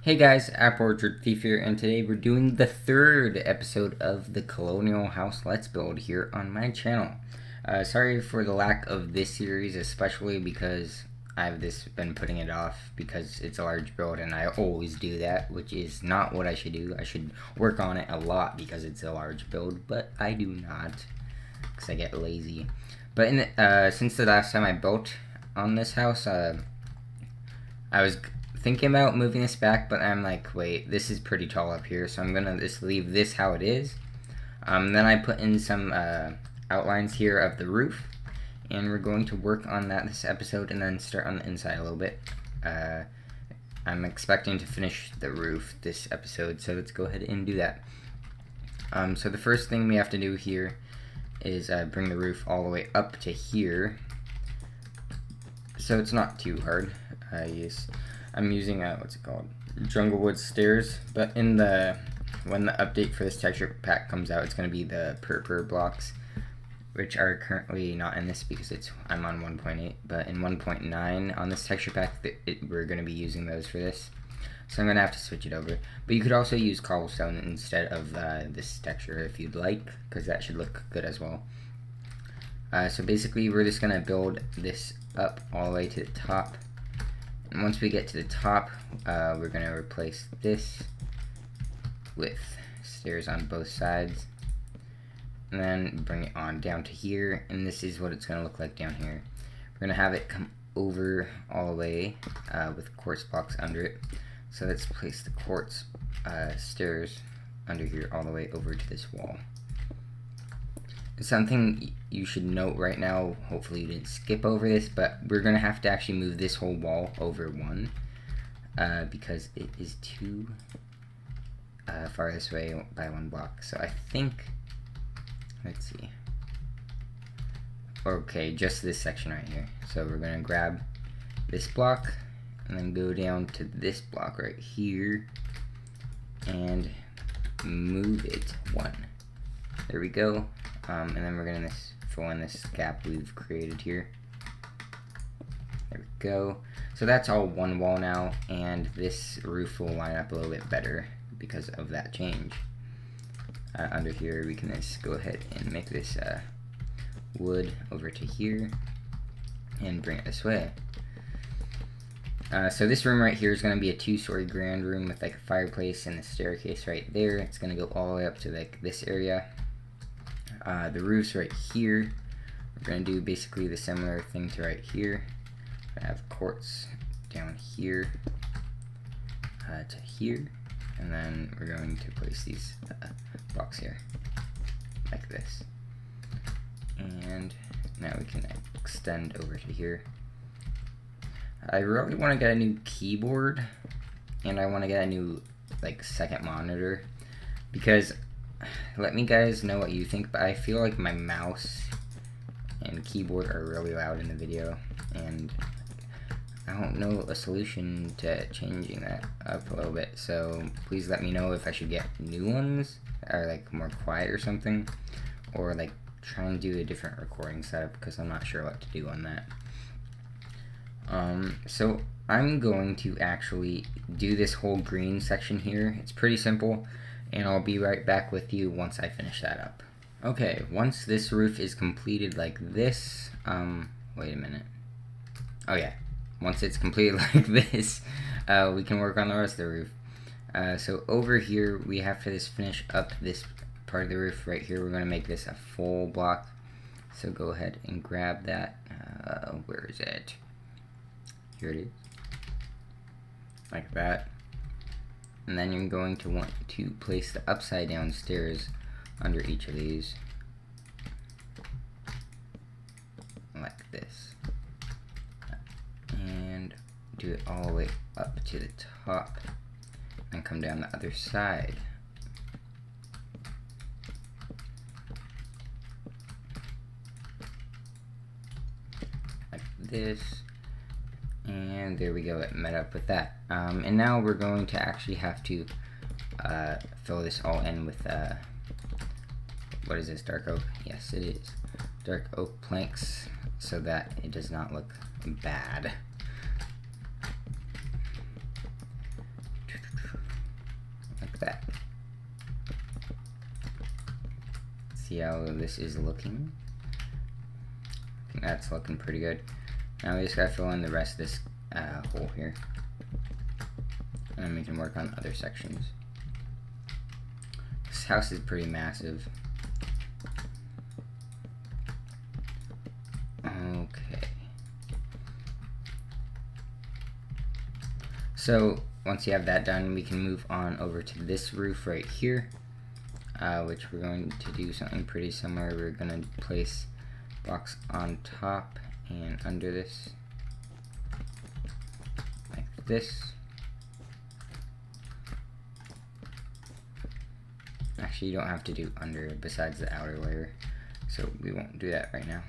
Hey guys, Porch Thief here, and today we're doing the third episode of the Colonial House Let's Build here on my channel. Sorry for the lack of this series, especially because I've been putting it off because it's a large build and I always do that, which is not what I should do. I should work on it a lot because it's a large build, but I do not because I get lazy. But since the last time I built on this house, I was thinking about moving this back, but I'm like, wait, this is pretty tall up here, so I'm gonna just leave this how it is. Then I put in some outlines here of the roof, and we're going to work on that this episode and then start on the inside a little bit. I'm expecting to finish the roof this episode, so let's go ahead and do that. So the first thing we have to do here is bring the roof all the way up to here, so it's not too hard. I'm using what's it called, Junglewood stairs, but when the update for this texture pack comes out, it's going to be the purple blocks, which are currently not in this because I'm on 1.8, but in 1.9 on this texture pack we're going to be using those for this, so I'm going to have to switch it over. But you could also use cobblestone instead of this texture if you'd like, because that should look good as well. So basically we're just going to build this up all the way to the top. And once we get to the top, we're going to replace this with stairs on both sides. And then bring it on down to here. And this is what it's going to look like down here. We're going to have it come over all the way with quartz blocks under it. So let's place the quartz stairs under here all the way over to this wall. Something you should note right now, hopefully you didn't skip over this, but we're going to have to actually move this whole wall over one because it is too far this way by one block. So I think, let's see, okay, just this section right here. So we're going to grab this block and then go down to this block right here and move it one. There we go. And then we're going to fill in this gap we've created here. There we go. So that's all one wall now, and this roof will line up a little bit better because of that change. Under here we can just go ahead and make this wood over to here and bring it this way. So this room right here is going to be a 2-story grand room with like a fireplace and a staircase right there. It's going to go all the way up to like this area. The roof's right here. We're going to do basically the similar thing to right here. We're going to have quartz down here to here, and then we're going to place these blocks here like this. And now we can extend over to here. I really want to get a new keyboard, and I want to get a new like second monitor, because let me guys know what you think, but I feel like my mouse and keyboard are really loud in the video, and I don't know a solution to changing that up a little bit. So please let me know if I should get new ones that are like more quiet or something, or like try and do a different recording setup, because I'm not sure what to do on that. So I'm going to actually do this whole green section here. It's pretty simple, and I'll be right back with you once I finish that up. Okay, once this roof is completed like this, wait a minute. Oh yeah, once it's completed like this, we can work on the rest of the roof. So over here, we have to just finish up this part of the roof right here. We're gonna make this a full block. So go ahead and grab that. Where is it? Here it is. Like that. And then you're going to want to place the upside down stairs under each of these. Like this. And do it all the way up to the top. And come down the other side. Like this. And there we go, it met up with that. And now we're going to actually have to fill this all in with, what is this, dark oak? Yes, it is. Dark oak planks, so that it does not look bad. See how this is looking. I think that's looking pretty good. Now we just gotta fill in the rest of this hole here, and then we can work on other sections. This house is pretty massive. Okay. So once you have that done, we can move on over to this roof right here, which we're going to do something pretty similar. We're going to place blocks on top and under this, like this. Actually, you don't have to do under besides the outer layer, so we won't do that right now.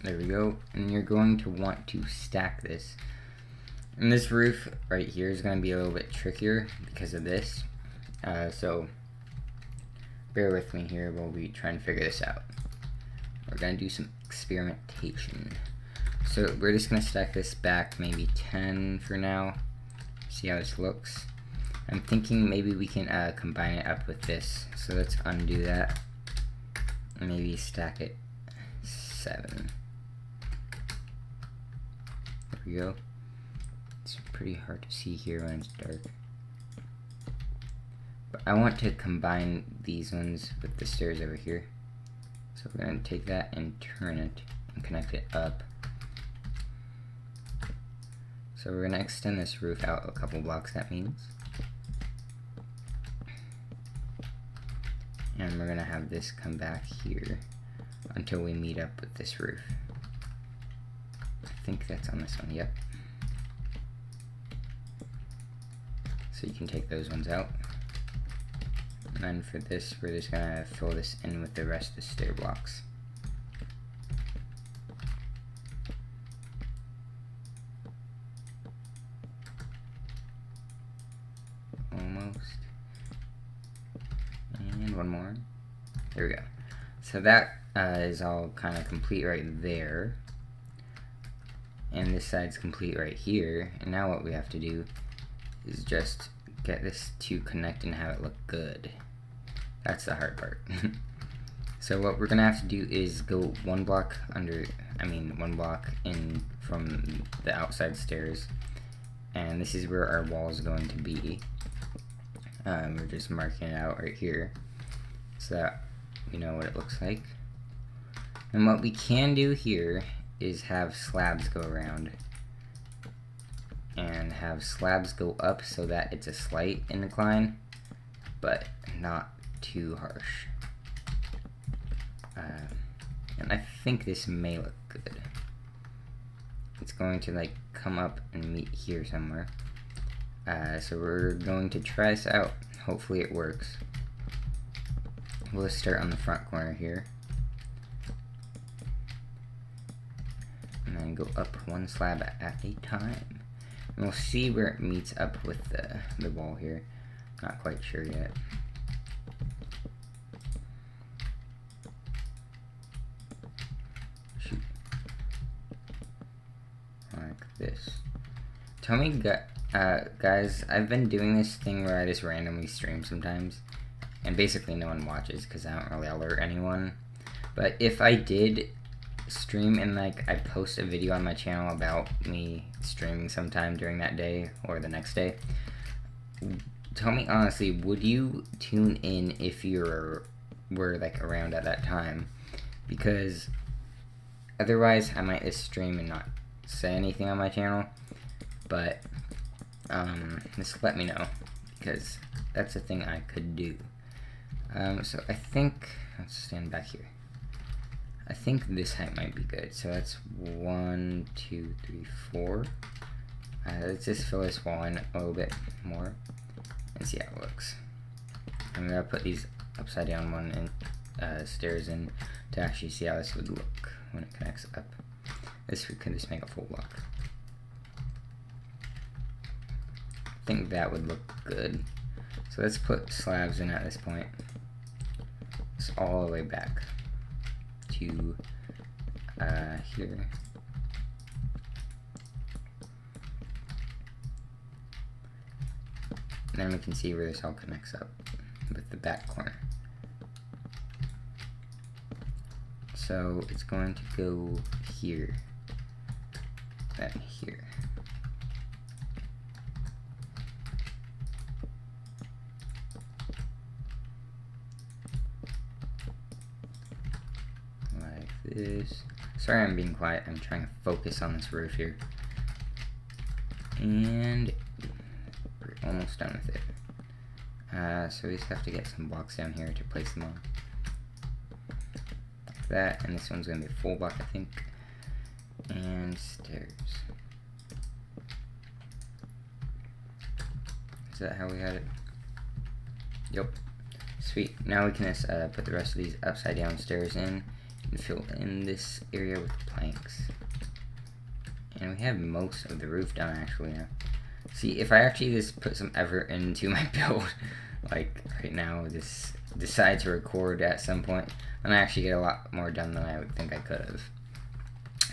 There we go. And you're going to want to stack this. And this roof right here is going to be a little bit trickier because of this. So bear with me here while we try and figure this out. We're going to do some experimentation. So we're just going to stack this back maybe 10 for now. See how this looks. I'm thinking maybe we can combine it up with this. So let's undo that. Maybe stack it 7. There we go. It's pretty hard to see here when it's dark. But I want to combine these ones with the stairs over here. So we're going to take that and turn it and connect it up. So we're going to extend this roof out a couple blocks, that means. And we're going to have this come back here until we meet up with this roof. I think that's on this one, yep. So you can take those ones out. And then for this, we're just going to fill this in with the rest of the stair blocks. Almost. And one more. There we go. So that is all kind of complete right there. And this side's complete right here. And now what we have to do is just get this to connect and have it look good. That's the hard part. So what we're gonna have to do is go one block in from the outside stairs, and this is where our wall is going to be. We're just marking it out right here so that we know what it looks like. And what we can do here is have slabs go around and have slabs go up so that it's a slight incline, but not too harsh. And I think this may look good. It's going to like come up and meet here somewhere. So we're going to try this out. Hopefully it works. We'll start on the front corner here. And then go up one slab at a time. And we'll see where it meets up with the wall here. Not quite sure yet. Shoot. Like this. Tell me, guys, I've been doing this thing where I just randomly stream sometimes. And basically no one watches because I don't really alert anyone. But if I did stream and like I post a video on my channel about me streaming sometime during that day or the next day, tell me honestly, would you tune in if you were like around at that time? Because otherwise I might just stream and not say anything on my channel. But just let me know, because that's a thing I could do. So I think, let's stand back here. I think this height might be good. So that's 1, 2, 3, 4. Let's just fill this wall in a little bit more and see how it looks. I'm gonna put these upside down one stairs in to actually see how this would look when it connects up. This we could just make a full block. I think that would look good. So let's put slabs in at this point. It's all the way back to here. And then we can see where this all connects up with the back corner. So it's going to go here, then here. Like this. Sorry I'm being quiet, I'm trying to focus on this roof here. And we're almost done with it. So we just have to get some blocks down here to place them on. Like that, and this one's going to be a full block, I think. And stairs. Is that how we had it? Yep. Sweet. Now we can just put the rest of these upside down stairs in and fill in this area with planks. And we have most of the roof done actually now. See, if I actually just put some effort into my build, like right now, just decide to record at some point, and I actually get a lot more done than I would think I could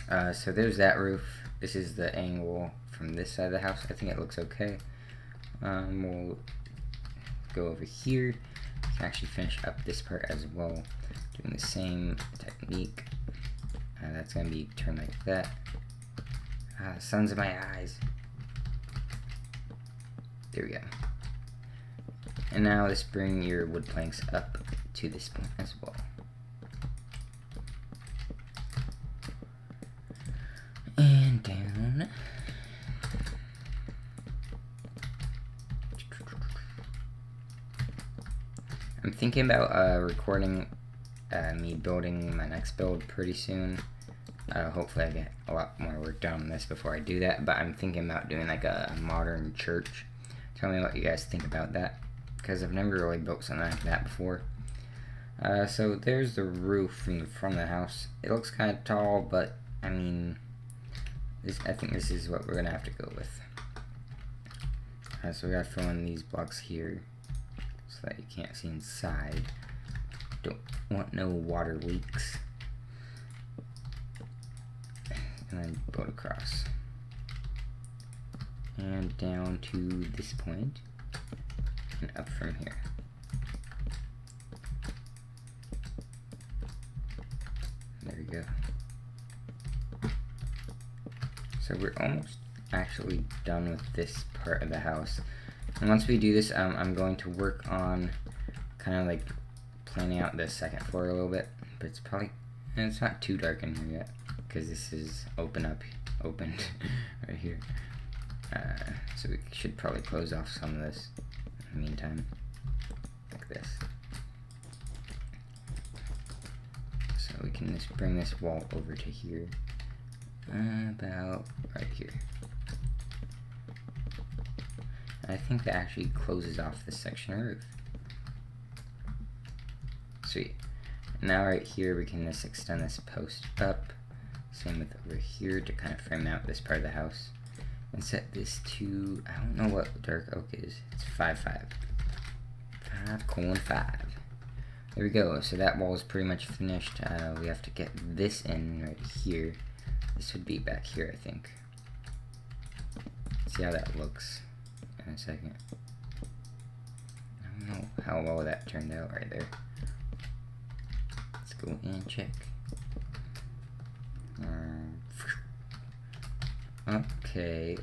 have. So there's that roof. This is the angle from this side of the house. I think it looks okay. We'll go over here. We can actually finish up this part as well, doing the same technique. That's going to be turned like that. Sun's in my eyes. There we go. And now let's bring your wood planks up to this point as well. And down. I'm thinking about recording me building my next build pretty soon. Hopefully I get a lot more work done on this before I do that, but I'm thinking about doing like a modern church. Tell me what you guys think about that, because I've never really built something like that before. So there's the roof from the front of the house. It looks kind of tall, but I mean, I think this is what we're gonna have to go with. So we gotta fill in these blocks here so that you can't see inside. Don't want no water leaks. And then build across. And down to this point. And up from here. There we go. So we're almost actually done with this part of the house. And once we do this, I'm going to work on kind of like planning out the second floor a little bit. But it's not too dark in here yet, because this is opened right here. So we should probably close off some of this in the meantime, like this. So we can just bring this wall over to here, about right here. I think that actually closes off this section of roof. Sweet. Now right here we can just extend this post up. Same with over here to kind of frame out this part of the house. And set this to, I don't know what dark oak is. It's 5-5. 5:5. There we go. So that wall is pretty much finished. We have to get this in right here. This would be back here, I think. See how that looks in a second. I don't know how well that turned out right there. Let's go and check. Okay.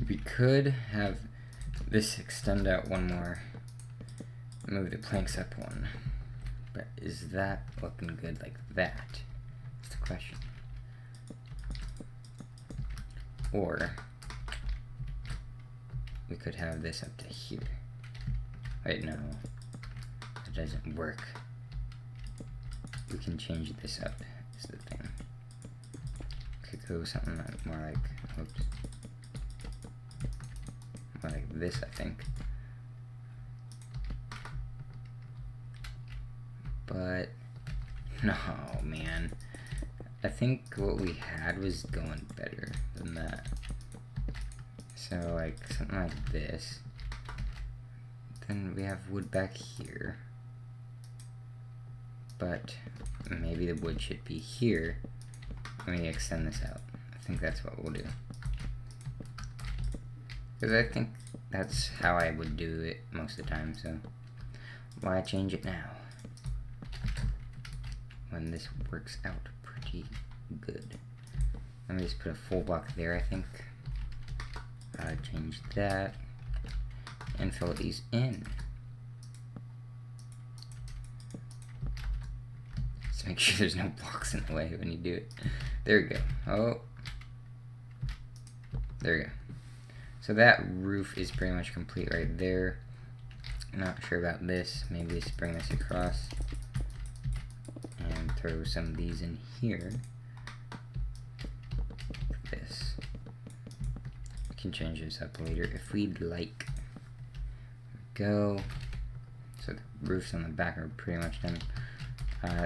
We could have this extend out one more. Move the planks up one. But is that looking good like that? That's the question. Or we could have this up to here. Wait, no. It doesn't work. We can change this up, is the thing. Could go something more like, oops, more like this, I think. But, no, man. I think what we had was going better than that. So, like, something like this. Then we have wood back here. But maybe the wood should be here. Let me extend this out. I think that's what we'll do. because I think that's how I would do it most of the time, so why change it now when this works out pretty good? Let me just put a full block there, I think. Change that and fill these in. Just make sure there's no blocks in the way when you do it. There we go. Oh, there we go. So that roof is pretty much complete right there. Not sure about this. Maybe just bring this across and throw some of these in here. This. We can change this up later if we'd like. There we go. So the roofs on the back are pretty much done.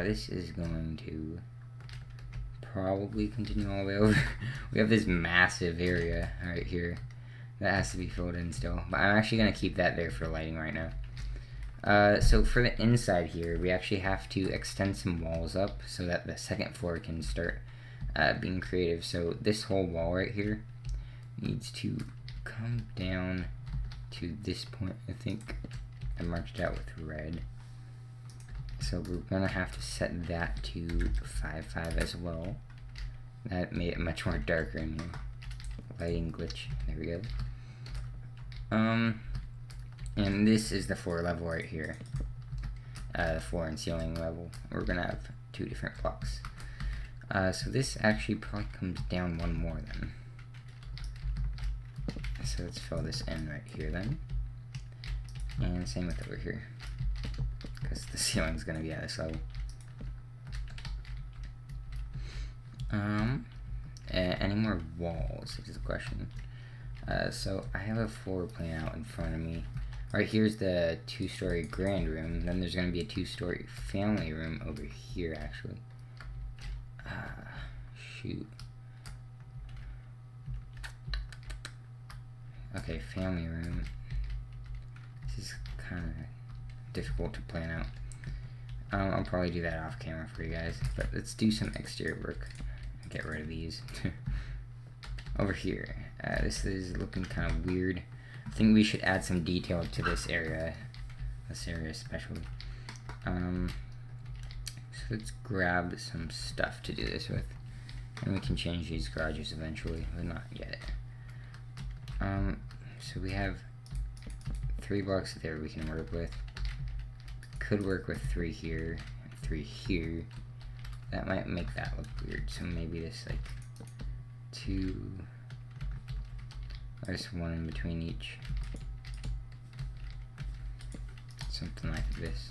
This is going to probably continue all the way over. We have this massive area right here that has to be filled in still, but I'm actually going to keep that there for lighting right now. So for the inside here, we actually have to extend some walls up so that the second floor can start being creative. So this whole wall right here needs to come down to this point. I think I marked it out with red. So we're going to have to set that to 5.5 as well. That made it much more darker in here. Lighting glitch. There we go. And this is the floor level right here. The floor and ceiling level. We're gonna have 2 different blocks. So this actually probably comes down one more then. So let's fill this in right here then. And same with over here, because the ceiling's gonna be at this level. Any more walls is the question. So I have a floor plan out in front of me. Right here's the 2-story grand room. Then there's going to be a 2-story family room over here, actually. Shoot. Okay, family room. This is kind of difficult to plan out. I'll probably do that off camera for you guys. But let's do some exterior work. Get rid of these. Over here, this is looking kind of weird. I think we should add some detail to this area especially. So let's grab some stuff to do this with, and we can change these garages eventually, but not yet. So we have 3 blocks there we can work with. Could work with 3 here and 3 here. That might make that look weird, so maybe this like 2, there's 1 in between each, something like this.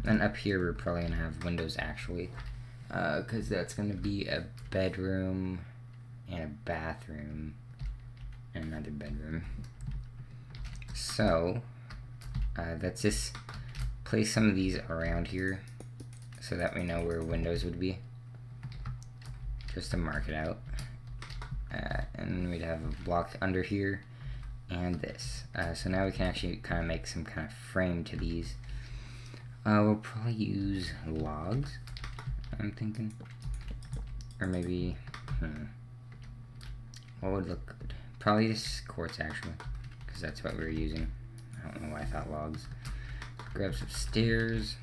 Then up here we're probably gonna have windows actually, because that's gonna be a bedroom and a bathroom and another bedroom. So let's just place some of these around here so that we know where windows would be, just to mark it out. And then we'd have a block under here and this. So now we can actually kind of make some kind of frame to these. We'll probably use logs, I'm thinking, or maybe what would look good? Probably just quartz actually, because that's what we were using. I don't know why I thought logs. Grab some stairs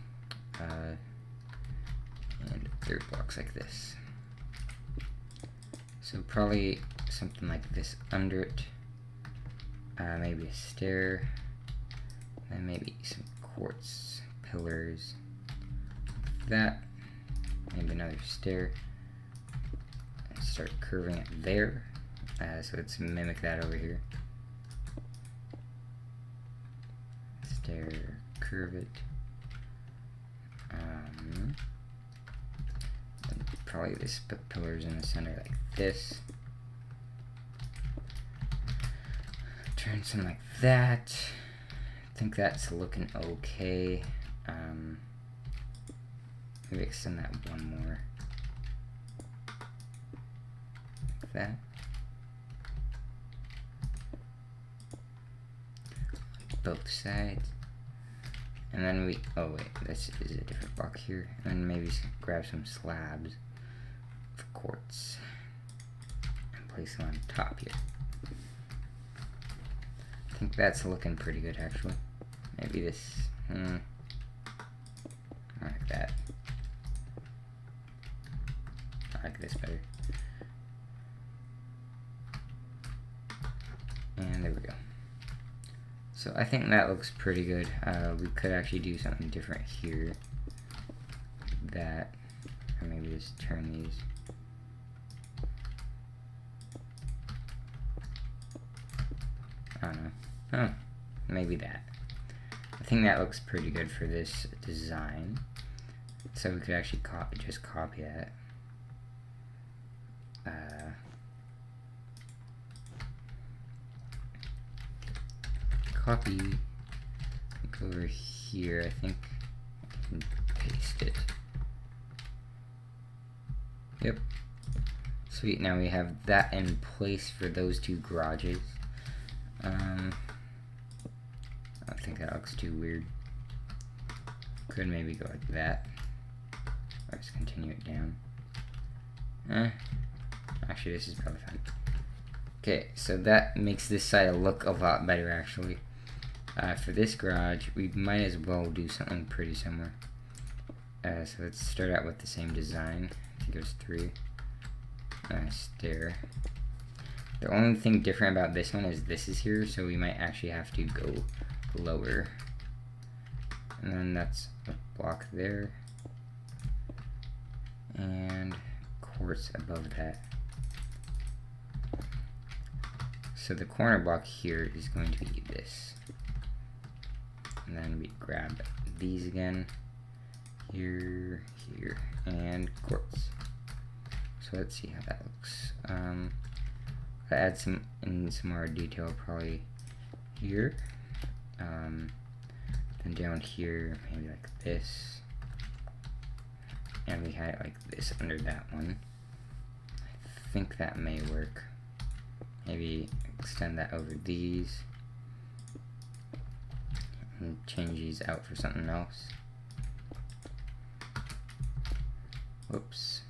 and 3 blocks like this. So probably something like this under it. Maybe a stair, and maybe some quartz pillars. That, maybe another stair. And start curving it there. So let's mimic that over here. Stair, curve it. And probably just put pillars in the center like this. Turn some like that. I think that's looking okay. Maybe extend that 1 more. Like that. Both sides. And then we, oh wait, this is a different block here. And then maybe grab some slabs of quartz and place them on top here. I think that's looking pretty good actually. Maybe this, like that. I like this better. And there we go. So I think that looks pretty good. We could actually do something different here. That, or maybe just turn these. I don't know. Oh, maybe that. I think that looks pretty good for this design. So we could actually just copy that. Copy, go over here, I think I can paste it. Yep. Sweet, now we have that in place for those two garages. I don't think that looks too weird. Could maybe go like that. Or just continue it down. Actually, this is probably fine. Okay, so that makes this side look a lot better actually. For this garage, we might as well do something pretty similar. So let's start out with the same design. I think it was 3. Stair. The only thing different about this one is this is here, so we might actually have to go lower. And then that's a block there. And quartz above that. So the corner block here is going to be this. And then we grab these again. Here, here, and quartz. So let's see how that looks. I'll add some more detail probably here. Then down here, maybe like this. And we had it like this under that one. I think that may work. Maybe extend that over these. And change these out for something else. Whoops.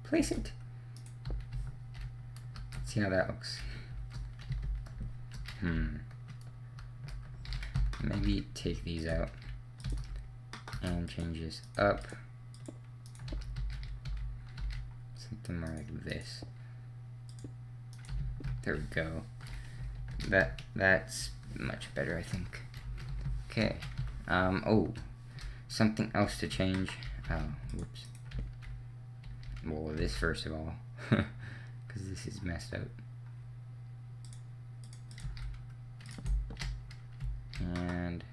Place it. Let's see how that looks. Maybe take these out and change this up. Something more like this. There we go. That's much better, I think. Okay. Oh, something else to change. Oh, whoops. Well, this first of all, because this is messed up. And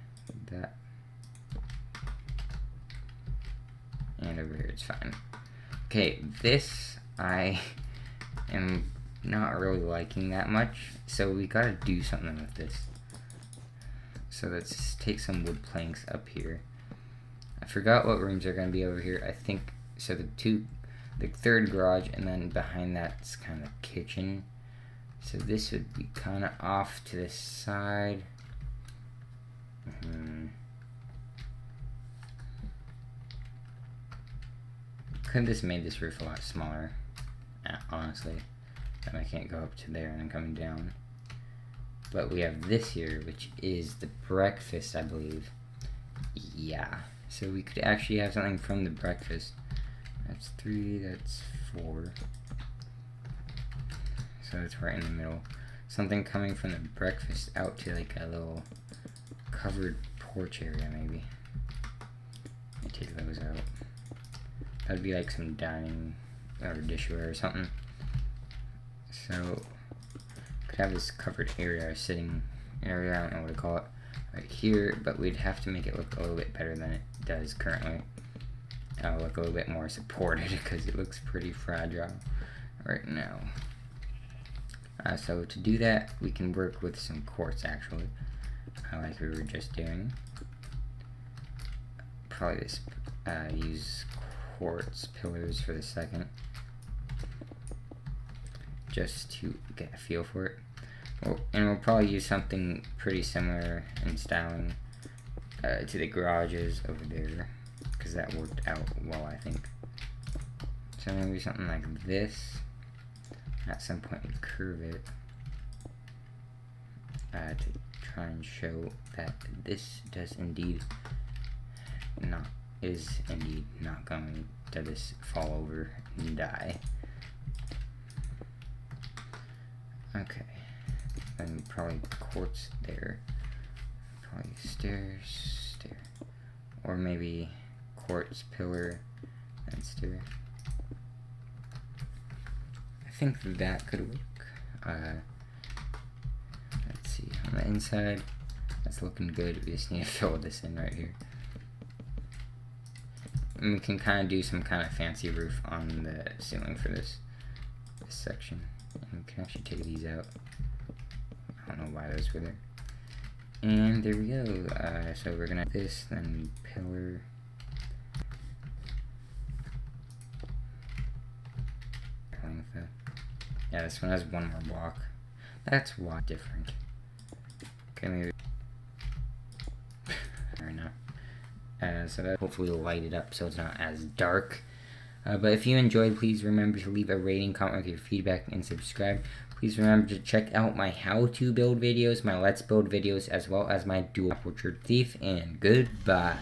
that. And over here it's fine. Okay, this I am not really liking that much, so we gotta do something with this. So let's just take some wood planks up here. I forgot what rooms are gonna be over here. I think so. The third garage, and then behind that's kind of kitchen. So this would be kind of off to the side. Could have just made this roof a lot smaller, honestly. Then I can't go up to there and then coming down. But we have this here, which is the breakfast, I believe. Yeah. So we could actually have something from the breakfast. That's 3, that's 4. So it's right in the middle. Something coming from the breakfast out to like a little covered porch area, maybe. Let me take those out. That'd be like some dining or dishware or something. So could have this covered area, sitting area, I don't know what to call it, right here, but we'd have to make it look a little bit better than it does currently. Look a little bit more supported because it looks pretty fragile right now. So to do that, we can work with some quartz actually, like we were just doing. Probably just use quartz pillars for the second, just to get a feel for it. Well, and we'll probably use something pretty similar in styling to the garages over there, because that worked out well, I think. So maybe something like this. At some point we curve it to try and show that this is indeed not going to just fall over and die. Okay, then probably quartz there. Probably stairs, stair, or maybe quartz pillar and stair. I think that could work. Let's see, on the inside, that's looking good. We just need to fill this in right here. And we can kind of do some kind of fancy roof on the ceiling for this section. And we can actually take these out. I don't know why those were there. And there we go. So we're gonna this, then pillar. Yeah, this one has one more block. That's why different. Okay, maybe. Right now. So that hopefully will light it up so it's not as dark. But if you enjoyed, please remember to leave a rating, comment with your feedback, and subscribe. Please remember to check out my how-to build videos, my let's build videos, as well as my dual orchard thief, and goodbye.